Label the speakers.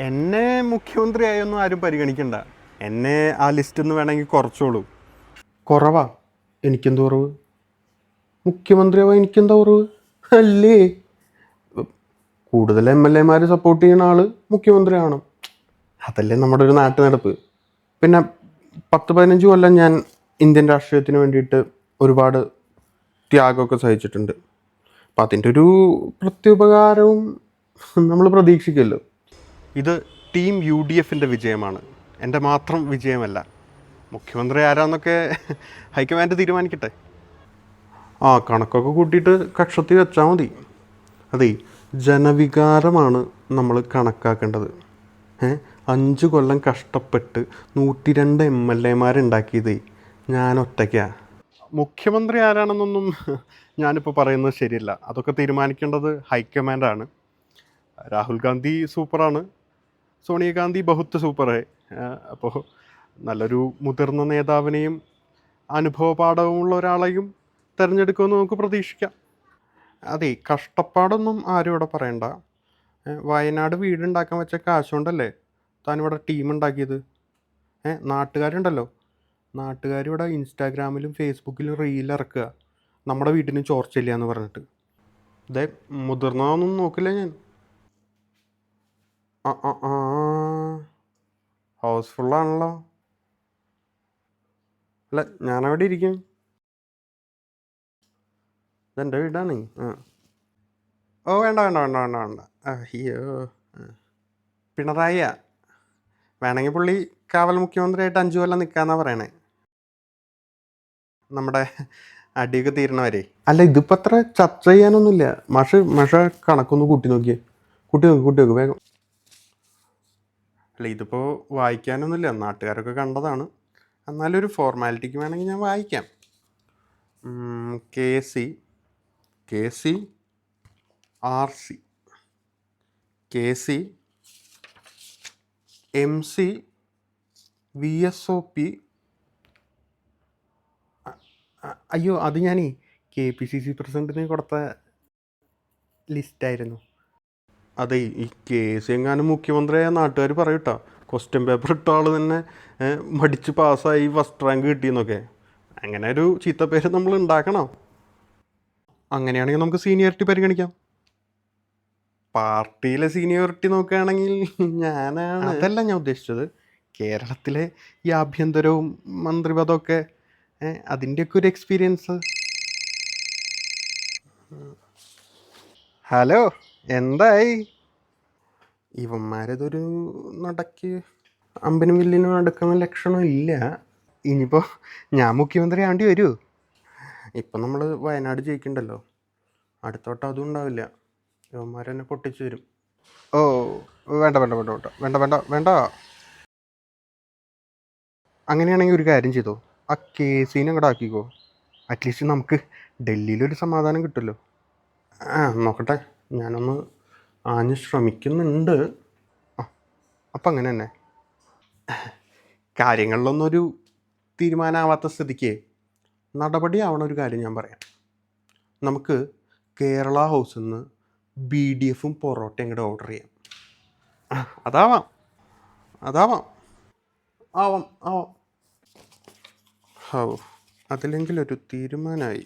Speaker 1: എന്നെ മുഖ്യമന്ത്രിയായൊന്നും ആരും പരിഗണിക്കണ്ട. എന്നെ ആ ലിസ്റ്റ് ഒന്ന് വേണമെങ്കിൽ കുറച്ചോളൂ. കുറവാ? എനിക്കെന്ത് കുറവ്? മുഖ്യമന്ത്രിയാവാൻ എനിക്കെന്താ കുറവ്? അല്ലേ, കൂടുതൽ എം എൽ എമാർ സപ്പോർട്ട് ചെയ്യുന്ന ആൾ മുഖ്യമന്ത്രിയാണ്. അതല്ലേ നമ്മുടെ ഒരു നാട്ടു നടപ്പ്. പിന്നെ 10-15 കൊല്ലം ഞാൻ ഇന്ത്യൻ രാഷ്ട്രീയത്തിന് വേണ്ടിയിട്ട് ഒരുപാട് ത്യാഗമൊക്കെ സഹിച്ചിട്ടുണ്ട്. അപ്പം അതിൻ്റെ ഒരു പ്രത്യുപകാരവും നമ്മൾ പ്രതീക്ഷിക്കുമല്ലോ. ഇത് ടീം UDFൻ്റെ വിജയമാണ്, എൻ്റെ മാത്രം വിജയമല്ല. മുഖ്യമന്ത്രി ആരാന്നൊക്കെ ഹൈക്കമാൻഡ് തീരുമാനിക്കട്ടെ. കണക്കൊക്കെ കൂട്ടിയിട്ട് കക്ഷത്തിൽ വെച്ചാൽ മതി. അതെ, ജനവികാരമാണ് നമ്മൾ കണക്കാക്കേണ്ടത്. 5 കൊല്ലം കഷ്ടപ്പെട്ട് 102 MLA ഉണ്ടാക്കിയതേ ഞാൻ ഒറ്റയ്ക്കാണ്. മുഖ്യമന്ത്രി ആരാണെന്നൊന്നും ഞാനിപ്പോൾ പറയുന്നത് ശരിയല്ല. അതൊക്കെ തീരുമാനിക്കേണ്ടത് ഹൈക്കമാൻഡാണ്. രാഹുൽ ഗാന്ധി സൂപ്പറാണ്, സോണിയാഗാന്ധി ബഹുത്ത് സൂപ്പറേ. അപ്പോൾ നല്ലൊരു മുതിർന്ന നേതാവിനെയും അനുഭവപാഠവുമുള്ള ഒരാളെയും തിരഞ്ഞെടുക്കുമെന്ന് നമുക്ക് പ്രതീക്ഷിക്കാം. അതെ, കഷ്ടപ്പാടൊന്നും ആരും ഇവിടെ പറയണ്ട. വയനാട് വീടുണ്ടാക്കാൻ വെച്ച കാശുകൊണ്ടല്ലേ താനിവിടെ ടീം ഉണ്ടാക്കിയത്. നാട്ടുകാരുണ്ടല്ലോ, നാട്ടുകാരിവിടെ ഇൻസ്റ്റാഗ്രാമിലും ഫേസ്ബുക്കിലും റീൽ ഇറക്കുക, നമ്മുടെ വീട്ടിന് ചോർച്ചയില്ല എന്ന് പറഞ്ഞിട്ട്. ഇതേ മുതിർന്നതൊന്നും നോക്കില്ല ഞാൻ. ഹൗസ്ഫുള്ളാണല്ലോ. അല്ല, ഞാനവിടെ ഇരിക്കും. ഇതെൻ്റെ വീടാണ്. വേണ്ട വേണ്ട വേണ്ട വേണ്ട വേണ്ട. അയ്യോ, പിണറായിയാ വേണമെങ്കിൽ പുള്ളി കാവൽ മുഖ്യമന്ത്രിയായിട്ട് 5 കൊല്ലം നിൽക്കാന്നാ പറയണേ, നമ്മുടെ അടിയൊക്കെ തീരണവരെ. അല്ല, ഇതിപ്പോൾ അത്ര ചർച്ച ചെയ്യാനൊന്നുമില്ല. മാഷ കണക്കൊന്ന് കൂട്ടി നോക്കിയേ. കൂട്ടി നോക്ക് വേഗം. അല്ല, ഇതിപ്പോൾ വായിക്കാനൊന്നുമില്ല, നാട്ടുകാരൊക്കെ കണ്ടതാണ്. എന്നാലൊരു ഫോർമാലിറ്റിക്ക് വേണമെങ്കിൽ ഞാൻ വായിക്കാം. KC RC KC MC VSOP. അയ്യോ, അത് ഞാനേ KPCC പ്രസിഡന്റിന് കൊടുത്ത ലിസ്റ്റായിരുന്നു. അതെ, ഈ KC എങ്ങാനും മുഖ്യമന്ത്രിയായ നാട്ടുകാർ പറയൂട്ടോ, ക്വസ്റ്റ്യൻ പേപ്പർ ഇട്ട ആൾ തന്നെ മടിച്ച് പാസ്സായി ഫസ്റ്റ് റാങ്ക് കിട്ടിയെന്നൊക്കെ. അങ്ങനെ ഒരു ചീത്തപ്പേര് നമ്മൾ ഉണ്ടാക്കണം. അങ്ങനെയാണെങ്കിൽ നമുക്ക് സീനിയോറിറ്റി പരിഗണിക്കാം. പാർട്ടിയിലെ സീനിയോറിറ്റി നോക്കുകയാണെങ്കിൽ ഞാനാണ്. അതല്ല ഞാൻ ഉദ്ദേശിച്ചത്, കേരളത്തിലെ ഈ ആഭ്യന്തരവും മന്ത്രിപദമൊക്കെ, അതിൻ്റെയൊക്കെ ഒരു എക്സ്പീരിയൻസ്. ഹലോ, എന്തായി? ഇവന്മാരതൊരു നടക്ക് അമ്പനും വില്ലിനും നടക്കുന്ന ലക്ഷണം ഇല്ല. ഇനിയിപ്പോൾ ഞാൻ മുഖ്യമന്ത്രി ആവേണ്ടി വരുമോ? ഇപ്പം നമ്മൾ വയനാട് ജയിക്കണ്ടല്ലോ, അടുത്തോട്ടം അതും ഉണ്ടാവില്ല. ഇവന്മാരെന്നെ പൊട്ടിച്ചു തരും. വേണ്ട വേണ്ട വേണ്ട വേണ്ട വേണ്ട വേണ്ട വേണ്ട. അങ്ങനെയാണെങ്കിൽ ഒരു കാര്യം ചെയ്തോ, ആ കേസിനെ അങ്ങോട്ട് ആക്കിക്കോ. അറ്റ്ലീസ്റ്റ് നമുക്ക് ഡൽഹിയിലൊരു സമാധാനം കിട്ടുമല്ലോ. നോക്കട്ടെ, ഞാനൊന്ന് ആഞ്ഞ് ശ്രമിക്കുന്നുണ്ട്. അപ്പം അങ്ങനെ തന്നെ കാര്യങ്ങളിലൊന്നൊരു തീരുമാനമാവാത്ത സ്ഥിതിക്ക് നടപടിയാവണ ഒരു കാര്യം ഞാൻ പറയാം. നമുക്ക് കേരള ഹൗസിൽ നിന്ന് BDFും പൊറോട്ടയും ഇങ്ങോട്ട് ഓർഡർ ചെയ്യാം. അതാവാം ആവാം. അതിലെങ്കിലൊരു തീരുമാനമായി.